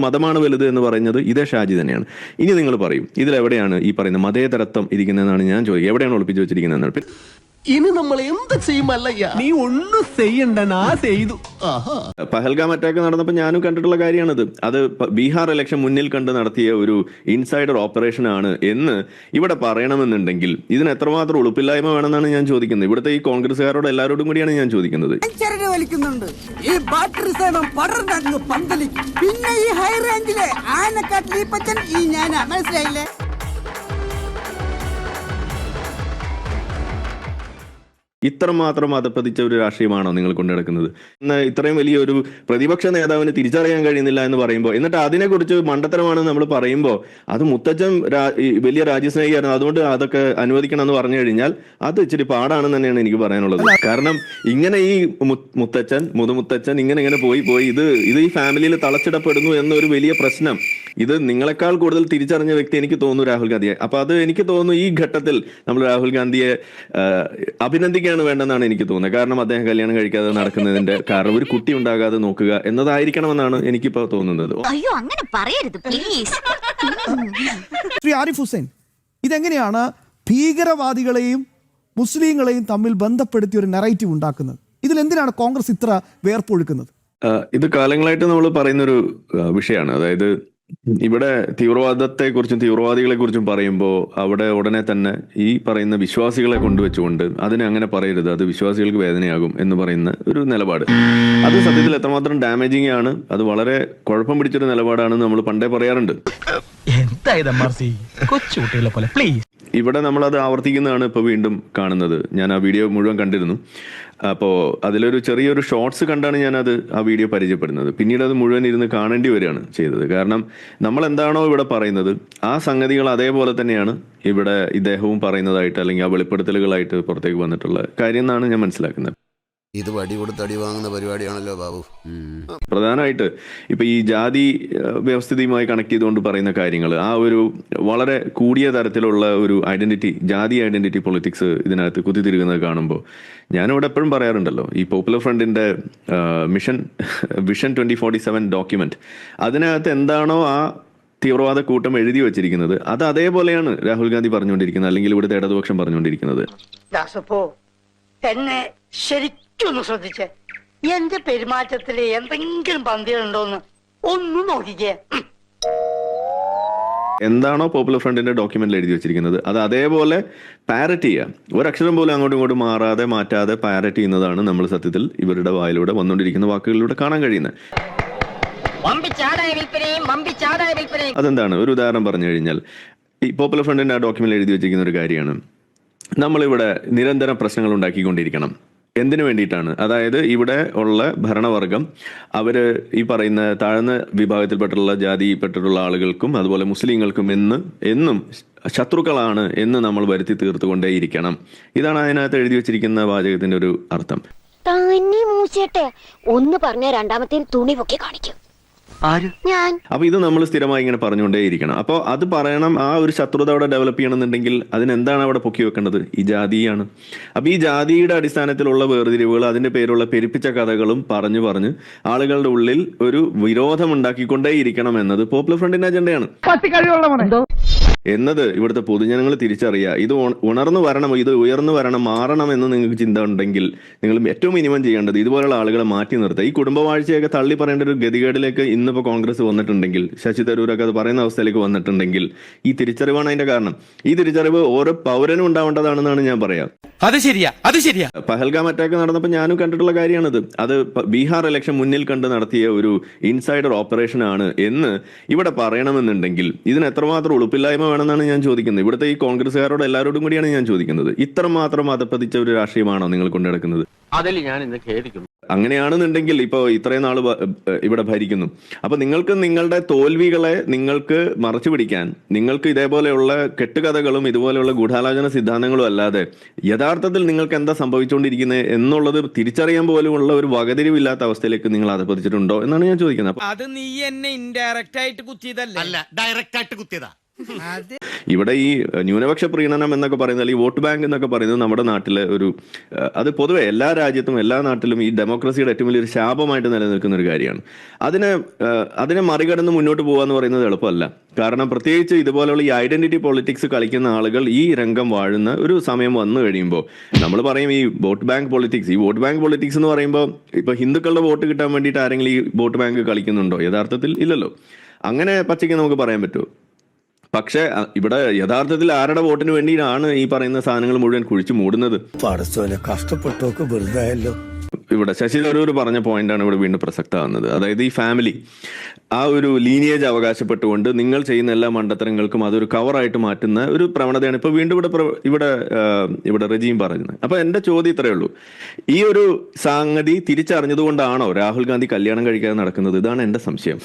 മതമാണ് വലുത് എന്ന് പറയുന്നത് ഇതേ ഷാജി തന്നെയാണ്. ഇനി നിങ്ങൾ പറയും ഇതിലെവിടെയാണ് ഈ പറയുന്ന മതേതരത്വം ഇരിക്കുന്നതെന്നാണ് ഞാൻ ചോദിക്കുക. എവിടെയാണ് ഒളിപ്പിച്ചു വെച്ചിരിക്കുന്നത്? ഇനി നമ്മൾ എന്ത് ചെയ്യുമല്ലയ്യ? നീ ഒന്നും ചെയ്യണ്ട, ചെയ്തു. പഹൽഗാം അറ്റാക്ക് നടന്നപ്പോൾ ഞാനും കണ്ടിട്ടുള്ള കാര്യമാണത്. അത് ബീഹാർ ഇലക്ഷൻ മുന്നിൽ കണ്ട് നടത്തിയ ഒരു ഇൻസൈഡർ ഓപ്പറേഷൻ ആണ് എന്ന് ഇവിടെ പറയണമെന്നുണ്ടെങ്കിൽ ഇതിന് എത്രമാത്രം ഉളുപ്പില്ലായ്മ വേണമെന്നാണ് ഞാൻ ചോദിക്കുന്നത്. ഇവിടുത്തെ ഈ കോൺഗ്രസ്സുകാരോട് എല്ലാവരോടും കൂടിയാണ് ഞാൻ ചോദിക്കുന്നത്. ഈ ബാറ്ററി സേവം പടർന്നു പന്തലിക്കും. പിന്നെ ഈ ഹൈ റേഞ്ചിലെ ആനക്കാട്ടിൽ ഈ പച്ചൻ ഈ ഞാനാ, മനസ്സിലായില്ലേ? ഇത്രമാത്രം അധപ്പതിച്ച ഒരു രാഷ്ട്രീയമാണോ നിങ്ങൾ കൊണ്ടുനടക്കുന്നത്? ഇത്രയും വലിയ ഒരു പ്രതിപക്ഷ നേതാവിന് തിരിച്ചറിയാൻ കഴിയുന്നില്ല എന്ന് പറയുമ്പോൾ, എന്നിട്ട് അതിനെക്കുറിച്ച് മണ്ടത്തരമാണെന്ന് നമ്മൾ പറയുമ്പോൾ, അത് മുത്തച്ഛൻ വലിയ രാജ്യസ്നേഹിയായിരുന്നു അതുകൊണ്ട് അതൊക്കെ അനുവദിക്കണം എന്ന് പറഞ്ഞു കഴിഞ്ഞാൽ അത് ഇച്ചിരി പാടാണെന്ന് തന്നെയാണ് എനിക്ക് പറയാനുള്ളത്. കാരണം ഇങ്ങനെ ഈ മുതുമുത്തച്ഛൻ ഇങ്ങനെ പോയി ഇത് ഈ ഫാമിലിയിൽ തളച്ചിടപ്പെടുന്നു എന്നൊരു വലിയ പ്രശ്നം ഇത് നിങ്ങളെക്കാൾ കൂടുതൽ തിരിച്ചറിഞ്ഞ വ്യക്തി എനിക്ക് തോന്നുന്നു രാഹുൽ ഗാന്ധിയെ. അപ്പൊ അത് എനിക്ക് തോന്നുന്നു ഈ ഘട്ടത്തിൽ നമ്മൾ രാഹുൽ ഗാന്ധിയെ അഭിനന്ദിക്കാൻ വേണ്ടെന്നാണ് എനിക്ക് തോന്നുന്നത്. കാരണം അദ്ദേഹം കല്യാണം കഴിക്കാതെ നടക്കുന്നതിന്റെ കാരണം ഒരു കുട്ടി ഉണ്ടാകാതെ നോക്കുക എന്നതായിരിക്കണമെന്നാണ് എനിക്കിപ്പോ തോന്നുന്നത്. അയ്യോ അങ്ങനെ പറയരുത് പ്ലീസ്. ശ്രീ ആരിഫ് ഹുസൈൻ, ഇതെങ്ങനെയാണ് ഭീകരവാദികളെയും മുസ്ലിങ്ങളെയും തമ്മിൽ ബന്ധപ്പെടുത്തി ഒരു നറേറ്റീവ് ഉണ്ടാക്കുന്നത്? ഇതിലെന്തിനാണ് കോൺഗ്രസ് ഇത്ര വേർപ്പൊഴുക്കുന്നത്? ഇത് കാലങ്ങളായിട്ട് നമ്മൾ പറയുന്നൊരു വിഷയമാണ്. അതായത് ഇവിടെ തീവ്രവാദത്തെ കുറിച്ചും തീവ്രവാദികളെ കുറിച്ചും പറയുമ്പോൾ അവിടെ ഉടനെ തന്നെ ഈ പറയുന്ന വിശ്വാസികളെ കൊണ്ടുവച്ചുകൊണ്ട് അതിനെ അങ്ങനെ പറയരുത്, അത് വിശ്വാസികൾക്ക് വേദനയാകും എന്ന് പറയുന്ന ഒരു നിലപാട്, അത് സത്യത്തിൽ എത്രമാത്രം ഡാമേജിങ് ആണ്, അത് വളരെ കുഴപ്പം പിടിച്ചൊരു നിലപാടാണെന്ന് നമ്മൾ പണ്ടേ പറയാറുണ്ട്. ഇവിടെ നമ്മളത് ആവർത്തിക്കുന്നതാണ് ഇപ്പോൾ വീണ്ടും കാണുന്നത്. ഞാൻ ആ വീഡിയോ മുഴുവൻ കണ്ടിരുന്നു. അപ്പോൾ അതിലൊരു ചെറിയൊരു ഷോർട്സ് കണ്ടാണ് ഞാനത് ആ വീഡിയോ പരിചയപ്പെടുന്നത്. പിന്നീട് അത് മുഴുവൻ ഇരുന്ന് കാണേണ്ടി വരികയാണ് ചെയ്തത്. കാരണം നമ്മൾ എന്താണോ ഇവിടെ പറയുന്നത് ആ സംഗതികൾ അതേപോലെ തന്നെയാണ് ഇവിടെ ഇദ്ദേഹവും പറയുന്നതായിട്ട് അല്ലെങ്കിൽ ആ വെളിപ്പെടുത്തലുകളായിട്ട് പുറത്തേക്ക് വന്നിട്ടുള്ള കാര്യം എന്നാണ് ഞാൻ മനസ്സിലാക്കുന്നത്. ഇത് വടി കൊടുത്ത് അടി വാങ്ങുന്ന പരിപാടിയാണല്ലോ ബാബു. പ്രധാനമായിട്ട് ഇപ്പൊ ഈ ജാതി വ്യവസ്ഥിതിയുമായി കണക്ട് ചെയ്തുകൊണ്ട് പറയുന്ന കാര്യങ്ങൾ, ആ ഒരു വളരെ കൂടിയ തരത്തിലുള്ള ഒരു ജാതി ഐഡന്റിറ്റി പൊളിറ്റിക്സ് ഇതിനകത്ത് കുത്തിത്തിരിക്കുന്നത് കാണുമ്പോൾ ഞാനിവിടെ എപ്പോഴും പറയാറുണ്ടല്ലോ, ഈ പോപ്പുലർ ഫ്രണ്ടിന്റെ വിഷൻ 2047 ഡോക്യുമെന്റ്, അതിനകത്ത് എന്താണോ ആ തീവ്രവാദ കൂട്ടം എഴുതി വെച്ചിരിക്കുന്നത് അത് അതേപോലെയാണ് രാഹുൽ ഗാന്ധി പറഞ്ഞുകൊണ്ടിരിക്കുന്നത്, അല്ലെങ്കിൽ ഇവിടുത്തെ ഇടതുപക്ഷം പറഞ്ഞുകൊണ്ടിരിക്കുന്നത്. എന്നെ ശരിക്കൊന്ന് ശ്രദ്ധിച്ചേ, എന്റെ പെരുമാറ്റത്തിൽ എന്തെങ്കിലും പന്തികളുണ്ടോന്ന് ഒന്ന് നോക്കിക്കേ. എന്താണോ പോപ്പുലർ ഫ്രണ്ടിന്റെ ഡോക്യുമെന്റിൽ എഴുതി വെച്ചിരിക്കുന്നത് അത് അതേപോലെ പാരറ്റ് ചെയ്യുക, ഒരക്ഷരം പോലും അങ്ങോട്ടും ഇങ്ങോട്ടും മാറ്റാതെ പാരറ്റ് ചെയ്യുന്നതാണ് നമ്മൾ സത്യത്തിൽ ഇവരുടെ വായിലൂടെ വന്നുകൊണ്ടിരിക്കുന്ന വാക്കുകളിലൂടെ കാണാൻ കഴിയുന്നത്. അതെന്താണ്? ഒരു ഉദാഹരണം പറഞ്ഞു കഴിഞ്ഞാൽ ഈ പോപ്പുലർ ഫ്രണ്ടിന്റെ ആ ഡോക്യുമെന്റിൽ എഴുതി വെച്ചിരിക്കുന്ന ഒരു കാര്യമാണ്, നമ്മളിവിടെ നിരന്തരം പ്രശ്നങ്ങൾ ഉണ്ടാക്കിക്കൊണ്ടിരിക്കണം. എന്തിനു വേണ്ടിയിട്ടാണ്? അതായത് ഇവിടെ ഉള്ള ഭരണവർഗം അവര് ഈ പറയുന്ന താഴ്ന്ന വിഭാഗത്തിൽപ്പെട്ടുള്ള ജാതിയിൽപ്പെട്ടിട്ടുള്ള ആളുകൾക്കും അതുപോലെ മുസ്ലിങ്ങൾക്കും എന്നും ശത്രുക്കളാണ് എന്ന് നമ്മൾ വരുത്തി തീർത്തുകൊണ്ടേയിരിക്കണം. ഇതാണ് അതിനകത്ത് എഴുതി വെച്ചിരിക്കുന്ന വാചകത്തിന്റെ ഒരു അർത്ഥം. ഒന്ന് പറഞ്ഞ രണ്ടാമത്തെ തുണി പൊക്കി കാണിക്കും. അപ്പൊ ഇത് നമ്മൾ സ്ഥിരമായി ഇങ്ങനെ പറഞ്ഞുകൊണ്ടേയിരിക്കണം. അപ്പോൾ അത് പറയണം, ആ ഒരു ശത്രുത അവിടെ ഡെവലപ്പ് ചെയ്യണമെന്നുണ്ടെങ്കിൽ അതിനെന്താണ് അവിടെ പൊക്കി വെക്കേണ്ടത്? ഈ ജാതിയാണ്. അപ്പൊ ഈ ജാതിയുടെ അടിസ്ഥാനത്തിലുള്ള വേർതിരിവുകൾ, അതിന്റെ പേരുള്ള പെരുപ്പിച്ച കഥകളും പറഞ്ഞ് ആളുകളുടെ ഉള്ളിൽ ഒരു വിരോധം ഉണ്ടാക്കിക്കൊണ്ടേയിരിക്കണം എന്നത് പോപ്പുലർ ഫ്രണ്ടിന്റെ അജണ്ടയാണ് എന്നത് ഇവിടുത്തെ പൊതുജനങ്ങൾ തിരിച്ചറിയുക. ഇത് ഉണർന്നു വരണം, ഇത് ഉയർന്നു വരണം, മാറണം എന്ന് നിങ്ങൾക്ക് ചിന്ത ഉണ്ടെങ്കിൽ നിങ്ങൾ ഏറ്റവും മിനിമം ചെയ്യേണ്ടത് ഇതുപോലുള്ള ആളുകളെ മാറ്റി നിർത്തുക. ഈ കുടുംബവാഴ്ചയൊക്കെ തള്ളി പറയേണ്ട ഒരു ഗതികേടിലേക്ക് ഇന്നിപ്പോൾ കോൺഗ്രസ് വന്നിട്ടുണ്ടെങ്കിൽ, ശശി തരൂരൊക്കെ അത് പറയുന്ന അവസ്ഥയിലേക്ക് വന്നിട്ടുണ്ടെങ്കിൽ ഈ തിരിച്ചറിവാണ് അതിന്റെ കാരണം. ഈ തിരിച്ചറിവ് ഓരോ പൗരനും ഉണ്ടാവേണ്ടതാണെന്നാണ് ഞാൻ പറയാം. അത് ശരിയാ. പഹൽഗാം അറ്റാക്ക് നടന്നപ്പോൾ ഞാനും കണ്ടിട്ടുള്ള കാര്യമാണത്. അത് ബീഹാർ ഇലക്ഷൻ മുന്നിൽ കണ്ട് നടത്തിയ ഒരു ഇൻസൈഡർ ഓപ്പറേഷൻ ആണ് എന്ന് ഇവിടെ പറയണമെന്നുണ്ടെങ്കിൽ ഇതിന് എത്രമാത്രം ഉളുപ്പില്ലായ്മ വേണമെന്നാണ് ഞാൻ ചോദിക്കുന്നത്. ഇവിടുത്തെ ഈ കോൺഗ്രസ്സുകാരോട് എല്ലാവരോടും കൂടിയാണ് ഞാൻ ചോദിക്കുന്നത്. ഇത്രമാത്രം അധപ്പതിച്ച ഒരു രാഷ്ട്രീയമാണോ നിങ്ങൾ കൊണ്ടുനടക്കുന്നത്? അതിൽ ഞാൻ ഇന്ന് ഖേദിക്കുന്നു. അങ്ങനെയാണെന്നുണ്ടെങ്കിൽ ഇപ്പോൾ ഇത്രയും നാൾ ഇവിടെ ഭരിക്കുന്നു. അപ്പൊ നിങ്ങൾക്ക് നിങ്ങളുടെ തോൽവികളെ നിങ്ങൾക്ക് മറച്ചു പിടിക്കാൻ നിങ്ങൾക്ക് ഇതേപോലെയുള്ള കെട്ടുകഥകളും ഇതുപോലെയുള്ള ഗൂഢാലോചന സിദ്ധാന്തങ്ങളും അല്ലാതെ യഥാർത്ഥത്തിൽ നിങ്ങൾക്ക് എന്താ സംഭവിച്ചുകൊണ്ടിരിക്കുന്നത് എന്നുള്ളത് തിരിച്ചറിയാൻ പോലുമുള്ള ഒരു വകതിരിവില്ലാത്ത അവസ്ഥയിലേക്ക് നിങ്ങൾ അധപ്പതിച്ചിട്ടുണ്ടോ എന്നാണ് ഞാൻ ചോദിക്കുന്നത്. അത് നീ എന്നെ ഇൻഡയറക്റ്റ് ആയിട്ട് കുത്തിയതല്ല, ഡയറക്റ്റ് ആയിട്ട് കുത്തിയതാ. ഇവിടെ ഈ ന്യൂനപക്ഷ പ്രീണനം എന്നൊക്കെ പറയുന്നത്, അല്ലെങ്കിൽ വോട്ട് ബാങ്ക് എന്നൊക്കെ പറയുന്നത് നമ്മുടെ നാട്ടിലെ ഒരു അത് പൊതുവെ എല്ലാ രാജ്യത്തും എല്ലാ നാട്ടിലും ഈ ഡെമോക്രസിയുടെ ഏറ്റവും വലിയൊരു ശാപമായിട്ട് നിലനിൽക്കുന്ന ഒരു കാര്യമാണ്. അതിനെ മറികടന്ന് മുന്നോട്ട് പോകാന്ന് പറയുന്നത് എളുപ്പമല്ല. കാരണം പ്രത്യേകിച്ച് ഇതുപോലെയുള്ള ഈ ഐഡന്റിറ്റി പൊളിറ്റിക്സ് കളിക്കുന്ന ആളുകൾ ഈ രംഗം വാഴുന്ന ഒരു സമയം വന്നു കഴിയുമ്പോൾ നമ്മൾ പറയും ഈ വോട്ട് ബാങ്ക് പൊളിറ്റിക്സ് എന്ന് പറയുമ്പോൾ ഇപ്പൊ ഹിന്ദുക്കളുടെ വോട്ട് കിട്ടാൻ വേണ്ടിയിട്ട് ആരെങ്കിലും ഈ വോട്ട് ബാങ്ക് കളിക്കുന്നുണ്ടോ? യഥാർത്ഥത്തിൽ ഇല്ലല്ലോ. അങ്ങനെ പച്ചയ്ക്ക് നമുക്ക് പറയാൻ പറ്റുമോ? പക്ഷേ ഇവിടെ യഥാർത്ഥത്തിൽ ആരുടെ വോട്ടിന് വേണ്ടിയാണ് ഈ പറയുന്ന സാധനങ്ങൾ മുഴുവൻ കുഴിച്ചു മൂടുന്നത്? കഷ്ടപ്പെട്ടോക്ക് വെറുതെ ഇവിടെ ശശി തരൂർ പറഞ്ഞ പോയിന്റാണ് ഇവിടെ വീണ്ടും പ്രസക്തമാകുന്നത്. അതായത് ഈ ഫാമിലി ആ ഒരു ലീനിയേജ് അവകാശപ്പെട്ടുകൊണ്ട് നിങ്ങൾ ചെയ്യുന്ന എല്ലാ മണ്ടത്തരങ്ങൾക്കും അതൊരു കവറായിട്ട് മാറ്റുന്ന ഒരു പ്രവണതയാണ് ഇപ്പൊ വീണ്ടും ഇവിടെ റെജീം പറയുന്നത്. അപ്പൊ എന്റെ ചോദ്യം ഇത്രയേ ഉള്ളൂ, ഈ ഒരു സംഗതി തിരിച്ചറിഞ്ഞതുകൊണ്ടാണോ രാഹുൽ ഗാന്ധി കല്യാണം കഴിക്കാതെ നടക്കുന്നത്? ഇതാണ് എന്റെ സംശയം.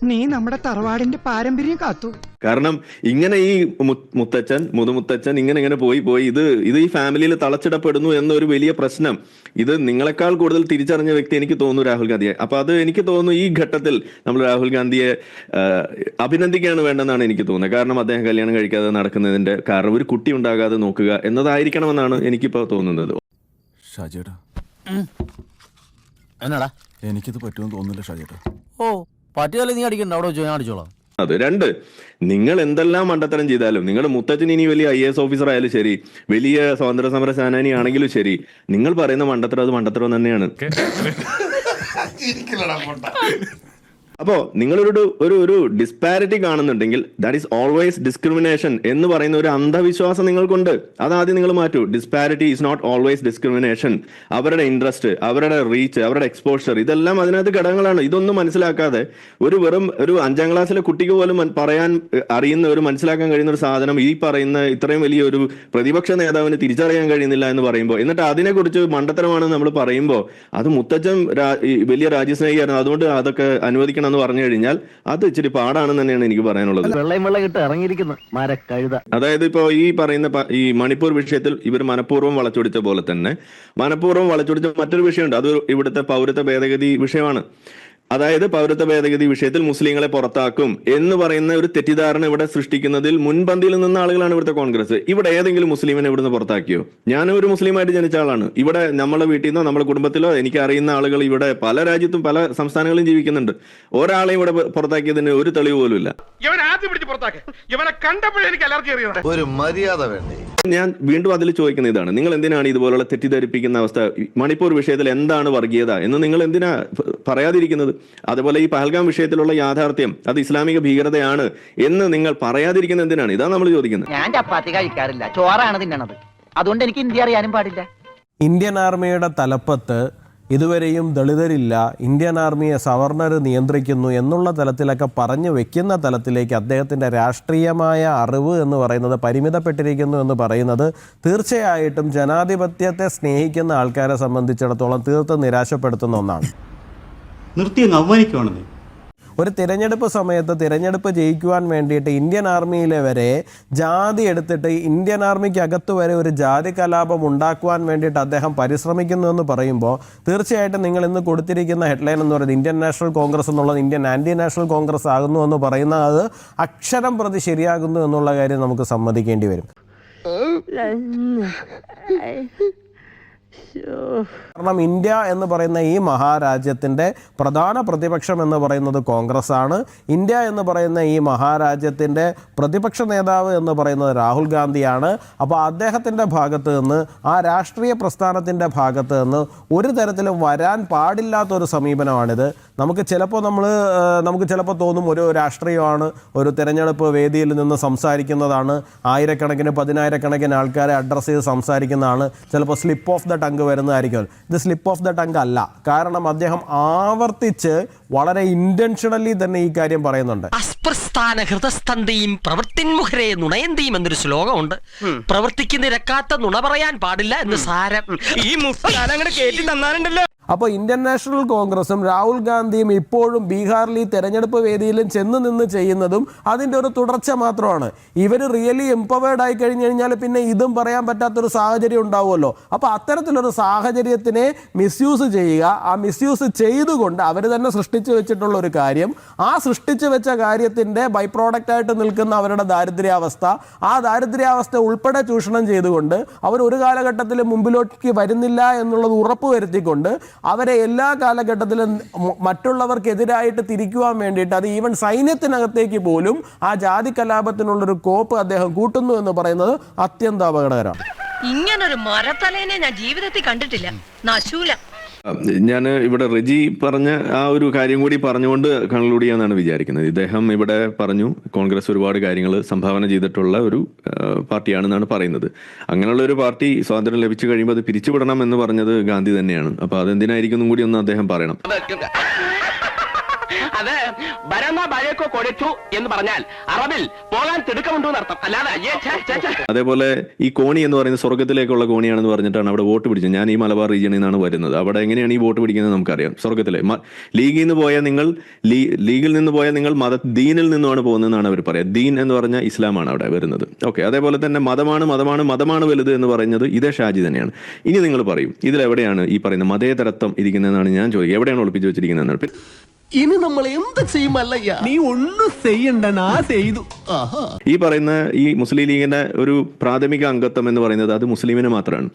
നീ നമ്മുടെ തറവാടിന്റെ പാരമ്പര്യം കാത്തു. കാരണം ഇങ്ങനെ ഈ മുതുമുത്തച്ഛൻ ഇങ്ങനെ പോയി ഇത് ഈ ഫാമിലിയിൽ തളച്ചിടപ്പെടുന്നു എന്നൊരു വലിയ പ്രശ്നം ഇത് നിങ്ങളെക്കാൾ കൂടുതൽ തിരിച്ചറിഞ്ഞ വ്യക്തി എനിക്ക് തോന്നുന്നു രാഹുൽ ഗാന്ധിയെ. അപ്പൊ അത് എനിക്ക് തോന്നുന്നു ഈ ഘട്ടത്തിൽ നമ്മൾ രാഹുൽ ഗാന്ധിയെ അഭിനന്ദിക്കുകയാണ് വേണ്ടെന്നാണ് എനിക്ക് തോന്നുന്നത്. കാരണം അദ്ദേഹം കല്യാണം കഴിക്കാതെ നടക്കുന്നതിന്റെ കാരണം ഒരു കുട്ടി ഉണ്ടാകാതെ നോക്കുക എന്നതായിരിക്കണമെന്നാണ് എനിക്കിപ്പോ തോന്നുന്നത്. ഷാജേട്ടാ, എന്നാടാ എനിക്കിത് പറ്റുമെന്ന് തോന്നുന്നില്ല ഷാജേട്ടാ. ഓ പറ്റിയാലേ നീ അടിക്കണ്ട, അവിടെ വെച്ച് ഞാൻ അടിച്ചോളാം. അത് രണ്ട്, നിങ്ങൾ എന്തെല്ലാം മണ്ടത്തരം ചെയ്താലും, നിങ്ങളുടെ മുത്തച്ഛൻ ഇനി വലിയ IAS ഓഫീസർ ആയാലും ശരി, വലിയ സ്വാതന്ത്ര്യ സമര സേനാനി ആണെങ്കിലും ശരി, നിങ്ങൾ പറയുന്ന മണ്ടത്തരം അത് മണ്ടത്തരം തന്നെയാണ്. അപ്പോ നിങ്ങളൊരു ഡിസ്പാരിറ്റി കാണുന്നുണ്ടെങ്കിൽ ദാറ്റ് ഈസ് ഓൾവേസ് ഡിസ്ക്രിമിനേഷൻ എന്ന് പറയുന്ന ഒരു അന്ധവിശ്വാസം നിങ്ങൾക്കുണ്ട്. അതാദ്യം നിങ്ങൾ മാറ്റൂ. Disparity is not always discrimination. അവരുടെ ഇൻട്രസ്റ്റ്, അവരുടെ റീച്ച്, അവരുടെ എക്സ്പോഷർ, ഇതെല്ലാം അതിനകത്ത് ഘടകങ്ങളാണ്. ഇതൊന്നും മനസ്സിലാക്കാതെ ഒരു 5ാം ക്ലാസ്സിലെ കുട്ടിക്ക് പോലും പറയാൻ അറിയുന്ന മനസ്സിലാക്കാൻ കഴിയുന്ന ഒരു സാധനം ഈ പറയുന്ന ഇത്രയും വലിയ ഒരു പ്രതിപക്ഷ നേതാവിന് തിരിച്ചറിയാൻ കഴിയുന്നില്ല എന്ന് പറയുമ്പോൾ, എന്നിട്ട് അതിനെക്കുറിച്ച് മണ്ടത്തരമാണെന്ന് നമ്മൾ പറയുമ്പോൾ, അത് മുത്തച്ഛൻ വലിയ രാജ്യസ്നേഹിയായിരുന്നു അതുകൊണ്ട് അതൊക്കെ അനുവദിക്കണം എന്ന് പറഞ്ഞു കഴിഞ്ഞാൽ അത് ഇച്ചിരി പാടാണെന്ന് തന്നെയാണ് എനിക്ക് പറയാനുള്ളത്. അതായത് ഇപ്പോ ഈ പറയുന്ന ഈ മണിപ്പൂർ വിഷയത്തിൽ ഇവർ മനഃപൂർവ്വം വളച്ചൊടിച്ച പോലെ തന്നെ മനഃപൂർവ്വം വളച്ചൊടിച്ച മറ്റൊരു വിഷയമുണ്ട്. അത് ഇവിടുത്തെ പൗരത്വ ഭേദഗതി വിഷയമാണ്. അതായത് പൗരത്വ ഭേദഗതി വിഷയത്തിൽ മുസ്ലിങ്ങളെ പുറത്താക്കും എന്ന് പറയുന്ന ഒരു തെറ്റിദ്ധാരണ ഇവിടെ സൃഷ്ടിക്കുന്നതിൽ മുൻപന്തിയിൽ നിന്ന ആളുകളാണ് ഇവിടുത്തെ കോൺഗ്രസ്. ഇവിടെ ഏതെങ്കിലും മുസ്ലിമിനെ ഇവിടുന്ന് പുറത്താക്കിയോ? ഞാനും ഒരു മുസ്ലിമായിട്ട് ജനിച്ച ആളാണ്. ഇവിടെ നമ്മളെ വീട്ടിൽ നിന്നോ നമ്മുടെ കുടുംബത്തിലോ എനിക്ക് അറിയുന്ന ആളുകൾ ഇവിടെ പല രാജ്യത്തും പല സംസ്ഥാനങ്ങളിലും ജീവിക്കുന്നുണ്ട്. ഒരാളെയും ഇവിടെ പുറത്താക്കിയതിന് ഒരു തെളിവ് പോലും ഇല്ല. ഒരു മര്യാദ വേണ്ടേ? ഞാൻ വീണ്ടും അതിൽ ചോദിക്കുന്ന ഇതാണ്, നിങ്ങൾ എന്തിനാണ് ഇതുപോലുള്ള തെറ്റിദ്ധരിപ്പിക്കുന്ന അവസ്ഥ? മണിപ്പൂർ വിഷയത്തിൽ എന്താണ് വർഗീയത എന്ന് നിങ്ങൾ എന്തിനാ പറയാതിരിക്കുന്നത്? അതുപോലെ ഈ പഹൽഗാം വിഷയത്തിലുള്ള യാഥാർത്ഥ്യം അത് ഇസ്ലാമിക ഭീകരതയാണ് എന്ന് നിങ്ങൾ പറയാതിരിക്കുന്നത് എന്തിനാണ്? ഇതാണ് നമ്മൾ ചോദിക്കുന്നത്. ഞാൻ ചപ്പാത്തി കഴിക്കാറില്ല, ചോറാണ് തിന്നണത്. അതുകൊണ്ട് എനിക്ക് ഇന്ത്യ അറിയാനും പാടില്ല. ഇന്ത്യൻ ആർമിയുടെ തലപ്പത്ത് ഇതുവരെയും ദളിതരില്ല, ഇന്ത്യൻ ആർമിയെ സവർണർ നിയന്ത്രിക്കുന്നു എന്നുള്ള തലത്തിലൊക്കെ പറഞ്ഞു വെക്കുന്ന തലത്തിലേക്ക് അദ്ദേഹത്തിൻ്റെ രാഷ്ട്രീയമായ അറിവ് എന്ന് പറയുന്നത് പരിമിതപ്പെട്ടിരിക്കുന്നു എന്ന് പറയുന്നത് തീർച്ചയായിട്ടും ജനാധിപത്യത്തെ സ്നേഹിക്കുന്ന ആൾക്കാരെ സംബന്ധിച്ചിടത്തോളം തീർത്തും നിരാശപ്പെടുത്തുന്ന ഒന്നാണ്. നിർത്തി അങ്ങ് അവമാനിക്കുവാണെന്നേ. ഒരു തിരഞ്ഞെടുപ്പ് സമയത്ത് തിരഞ്ഞെടുപ്പ് ജയിക്കുവാൻ വേണ്ടിയിട്ട് ഇന്ത്യൻ ആർമിയിലെ വരെ ജാതി എടുത്തിട്ട് ഇന്ത്യൻ ആർമിക്ക് അകത്ത് വരെ ഒരു ജാതി കലാപം ഉണ്ടാക്കുവാൻ വേണ്ടിയിട്ട് അദ്ദേഹം പരിശ്രമിക്കുന്നു എന്ന് പറയുമ്പോൾ തീർച്ചയായിട്ടും നിങ്ങൾ ഇന്ന് കൊടുത്തിരിക്കുന്ന ഹെഡ്ലൈൻ എന്ന് പറയുന്നത് ഇന്ത്യൻ നാഷണൽ കോൺഗ്രസ് എന്നുള്ളത് ഇന്ത്യൻ ആൻറ്റി നാഷണൽ കോൺഗ്രസ് ആകുന്നു എന്ന് പറയുന്നത് അത് അക്ഷരം പ്രതി ശരിയാകുന്നു എന്നുള്ള കാര്യം നമുക്ക് സമ്മതിക്കേണ്ടി വരും. കാരണം ഇന്ത്യ എന്ന് പറയുന്ന ഈ മഹാരാജ്യത്തിൻ്റെ പ്രധാന പ്രതിപക്ഷം എന്ന് പറയുന്നത് കോൺഗ്രസ് ആണ്. ഇന്ത്യ എന്ന് പറയുന്ന ഈ മഹാരാജ്യത്തിൻ്റെ പ്രതിപക്ഷ നേതാവ് എന്ന് പറയുന്നത് രാഹുൽ ഗാന്ധിയാണ്. അപ്പോൾ അദ്ദേഹത്തിൻ്റെ ഭാഗത്ത് നിന്ന്, ആ രാഷ്ട്രീയ പ്രസ്ഥാനത്തിൻ്റെ ഭാഗത്ത് നിന്ന് ഒരു തരത്തിലും വരാൻ പാടില്ലാത്തൊരു സമീപനമാണിത്. നമുക്ക് ചിലപ്പോൾ തോന്നും ഒരു രാഷ്ട്രീയമാണ്, ഒരു തിരഞ്ഞെടുപ്പ് വേദിയിൽ നിന്ന് സംസാരിക്കുന്നതാണ്, ആയിരക്കണക്കിന് 10,000-കണക്കിന് ആൾക്കാരെ അഡ്രസ്സ് ചെയ്ത് സംസാരിക്കുന്നതാണ്, ചിലപ്പോൾ സ്ലിപ്പ് ഓഫ് ദ ടങ്ക് വരുന്നതായിരിക്കും. ഇത് സ്ലിപ്പ് ഓഫ് ദ ടങ്ക് അല്ല. കാരണം അദ്ദേഹം ആവർത്തിച്ച് വളരെ ഇന്റൻഷണലി തന്നെ ഈ കാര്യം പറയുന്നുണ്ട്. അസ്പ്രസ്ഥാന ഹൃദസ്തന്തിയും പ്രവൃത്തിന്മുഖരെ നുണയന്തിയും എന്നൊരു ശ്ലോകമുണ്ട്. പ്രവർത്തിക്ക് നിരക്കാത്ത നുണ പറയാൻ പാടില്ല എന്ന് സാരം. ഈ മുസ്താനങ്ങനെ കേട്ടി തന്നാലുണ്ടല്ലോ. അപ്പോൾ ഇന്ത്യൻ നാഷണൽ കോൺഗ്രസും രാഹുൽ ഗാന്ധിയും ഇപ്പോഴും ബീഹാറിൽ ഈ തെരഞ്ഞെടുപ്പ് വേദിയിലും ചെന്ന് നിന്ന് ചെയ്യുന്നതും അതിൻ്റെ ഒരു തുടർച്ച മാത്രമാണ്. ഇവർ റിയലി എംപവേർഡ് ആയി കഴിഞ്ഞു കഴിഞ്ഞാൽ പിന്നെ ഇതും പറയാൻ പറ്റാത്തൊരു സാഹചര്യം ഉണ്ടാവുമല്ലോ. അപ്പോൾ അത്തരത്തിലൊരു സാഹചര്യത്തിനെ മിസ്യൂസ് ചെയ്യുക, ആ മിസ്യൂസ് ചെയ്തുകൊണ്ട് അവർ തന്നെ സൃഷ്ടിച്ചു വെച്ചിട്ടുള്ള ഒരു കാര്യം, ആ സൃഷ്ടിച്ചു വെച്ച കാര്യത്തിൻ്റെ ബൈ പ്രോഡക്റ്റായിട്ട് നിൽക്കുന്ന അവരുടെ ദാരിദ്ര്യാവസ്ഥ, ആ ദാരിദ്ര്യാവസ്ഥ ഉൾപ്പെടെ ചൂഷണം ചെയ്തുകൊണ്ട് അവർ ഒരു കാലഘട്ടത്തിലും മുമ്പിലേക്ക് വരുന്നില്ല എന്നുള്ളത് ഉറപ്പുവരുത്തിക്കൊണ്ട് അവരെ എല്ലാ കാലഘട്ടത്തിലും മറ്റുള്ളവർക്കെതിരായിട്ട് തിരിക്കുവാൻ വേണ്ടിയിട്ട്, അത് ഈവൻ സൈന്യത്തിനകത്തേക്ക് പോലും ആ ജാതി കലാപത്തിനുള്ളൊരു കോപ്പ് അദ്ദേഹം കൂട്ടുന്നു എന്ന് പറയുന്നത് അത്യന്തം അപകടകരമാണ്. ഇങ്ങനൊരു മരത്തലേനെ ഞാൻ ജീവിതത്തിൽ കണ്ടിട്ടില്ല. നശൂല. ഞാൻ ഇവിടെ റെജി പറഞ്ഞ ആ ഒരു കാര്യം കൂടി പറഞ്ഞുകൊണ്ട് കൺക്ലൂഡ് ചെയ്യാന്നാണ് വിചാരിക്കുന്നത്. ഇദ്ദേഹം ഇവിടെ പറഞ്ഞു കോൺഗ്രസ് ഒരുപാട് കാര്യങ്ങൾ സംഭാവന ചെയ്തിട്ടുള്ള ഒരു പാർട്ടിയാണെന്നാണ് പറയുന്നത്. അങ്ങനെയുള്ള ഒരു പാർട്ടി സ്വാതന്ത്ര്യം ലഭിച്ചു കഴിയുമ്പോൾ അത് പിരിച്ചുവിടണം എന്ന് പറഞ്ഞത് ഗാന്ധി തന്നെയാണ്. അപ്പൊ അതെന്തിനായിരിക്കും കൂടി ഒന്ന് അദ്ദേഹം പറയണം. അത് ഭരണ ഭയക്കോ കൊടുത്തു എന്ന് പറഞ്ഞാൽ അറബിൽ പോകാൻ തിടുക്കമുണ്ടോ എന്നർത്ഥം. അല്ലാതെ അതേപോലെ ഈ കോണി എന്ന് പറയുന്നത് സ്വർഗത്തിലേക്കുള്ള കോണിയാണെന്ന് പറഞ്ഞിട്ടാണ് അവിടെ വോട്ട് പിടിച്ചത്. ഞാൻ ഈ മലബാർ റീജിയനിൽ നിന്നാണ് വരുന്നത്. അവിടെ എങ്ങനെയാണ് ഈ വോട്ട് പിടിക്കുന്നത് നമുക്കറിയാം. സ്വർഗത്തിലെ ലീഗിൽ നിന്ന് പോയാൽ നിങ്ങൾ ദീനിൽ നിന്നുമാണ് പോകുന്നതെന്നാണ് അവർ പറയുക. ദീൻ എന്ന് പറഞ്ഞാൽ ഇസ്ലാമാണ് അവിടെ വരുന്നത്. ഓക്കെ, അതേപോലെ തന്നെ മതമാണ് വലുത് എന്ന് പറയുന്നത് ഇതേ ഷാജി തന്നെയാണ്. ഇനി നിങ്ങൾ പറയും ഇതിലെവിടെയാണ് ഈ പറയുന്ന മതേതരത്വം ഇരിക്കുന്നതെന്നാണ് ഞാൻ ചോദിക്കുക. എവിടെയാണ് ഒളിപ്പിച്ചു വെച്ചിരിക്കുന്നതെന്നാണ്. ഇനി നമ്മൾ എന്ത് ചെയ്യുമല്ലയ്യ? നീ ഒന്നും ചെയ്യണ്ട, നാ ചെയ്തു. ഈ പറയുന്ന ഈ മുസ്ലിം ലീഗിന്റെ ഒരു പ്രാഥമിക അംഗത്വം എന്ന് പറയുന്നത് അത് മുസ്ലിമിന് മാത്രമാണ്.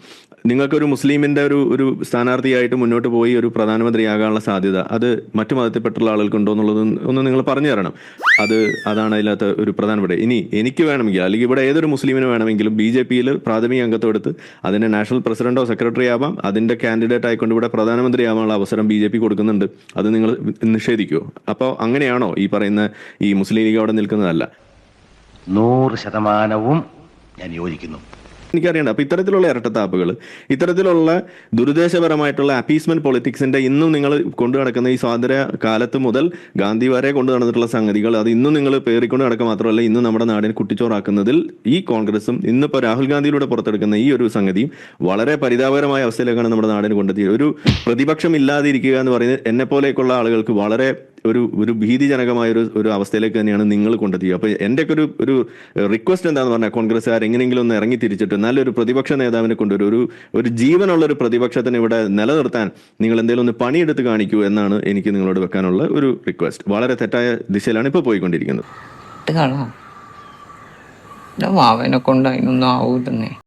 നിങ്ങൾക്കൊരു മുസ്ലിമിന്റെ ഒരു സ്ഥാനാർത്ഥിയായിട്ട് മുന്നോട്ട് പോയി ഒരു പ്രധാനമന്ത്രിയാകാനുള്ള സാധ്യത അത് മറ്റു മതത്തിൽപ്പെട്ടുള്ള ആളുകൾക്കുണ്ടോ എന്നുള്ളത് ഒന്ന് നിങ്ങൾ പറഞ്ഞു തരണം. അതാണ് അതിനകത്ത് ഒരു പ്രധാനപ്പെട്ട. ഇനി എനിക്ക് വേണമെങ്കിൽ അല്ലെങ്കിൽ ഇവിടെ ഏതൊരു മുസ്ലിമിന് വേണമെങ്കിലും BJP-യിൽ പ്രാഥമിക അംഗത്വം എടുത്ത് അതിന്റെ നാഷണൽ പ്രസിഡന്റോ സെക്രട്ടറി ആവാം, അതിന്റെ കാൻഡിഡേറ്റ് ആയിക്കൊണ്ട് ഇവിടെ പ്രധാനമന്ത്രി ആവാനുള്ള അവസരം BJP കൊടുക്കുന്നുണ്ട്. അത് നിങ്ങൾ നിഷേധിക്കുമോ? അപ്പോൾ അങ്ങനെയാണോ ഈ പറയുന്ന ഈ മുസ്ലിം ലീഗ് അവിടെ നിൽക്കുന്നതല്ല? 100% ഞാൻ യോജിക്കുന്നു. എനിക്കറിയണ്ട. അപ്പൊ ഇത്തരത്തിലുള്ള ഇരട്ടത്താപ്പുകൾ, ഇത്തരത്തിലുള്ള ദുരുദ്ദേശപരമായിട്ടുള്ള അപ്പീസ്മെന്റ് പൊളിറ്റിക്സിന്റെ ഇന്നും നിങ്ങൾ കൊണ്ടു നടക്കുന്ന ഈ സ്വാതന്ത്ര്യ കാലത്ത് മുതൽ ഗാന്ധി വരെ കൊണ്ടു നടന്നിട്ടുള്ള സംഗതികൾ അത് ഇന്നും നിങ്ങൾ പേറിക്കൊണ്ട് നടക്കുക മാത്രമല്ല, ഇന്ന് നമ്മുടെ നാടിനെ കുട്ടിച്ചോറാക്കുന്നതിൽ ഈ കോൺഗ്രസും ഇന്നിപ്പോൾ രാഹുൽ ഗാന്ധിയിലൂടെ പുറത്തെടുക്കുന്ന ഈ ഒരു സംഗതിയും വളരെ പരിതാപകരമായ അവസ്ഥയിലേക്കാണ് നമ്മുടെ നാടിന് കൊണ്ടെത്തിയത്. ഒരു പ്രതിപക്ഷം ഇല്ലാതിരിക്കുക എന്ന് പറയുന്നത് എന്നെ പോലെയൊക്കെയുള്ള ആളുകൾക്ക് വളരെ ഒരു ഭീതിജനകമായ ഒരു അവസ്ഥയിലേക്ക് തന്നെയാണ് നിങ്ങൾ കൊണ്ടെത്തിയത്. അപ്പൊ എൻ്റെ ഒക്കെ ഒരു റിക്വസ്റ്റ് എന്താന്ന് പറഞ്ഞാൽ കോൺഗ്രസ്സുകാർ എങ്ങനെയെങ്കിലും ഒന്ന് ഇറങ്ങി തിരിച്ചിട്ട് നല്ലൊരു പ്രതിപക്ഷ നേതാവിനെ കൊണ്ടുവരും. ഒരു ജീവനുള്ള ഒരു പ്രതിപക്ഷത്തിന് ഇവിടെ നിലനിർത്താൻ നിങ്ങൾ എന്തെങ്കിലും ഒന്ന് പണിയെടുത്ത് കാണിക്കൂ എന്നാണ് എനിക്ക് നിങ്ങളോട് വെക്കാനുള്ള ഒരു റിക്വസ്റ്റ്. വളരെ തെറ്റായ ദിശയിലാണ് ഇപ്പോൾ പോയിക്കൊണ്ടിരിക്കുന്നത്. മാവനെ കൊണ്ട് അതിനൊന്നും ആവൂലെന്നേ.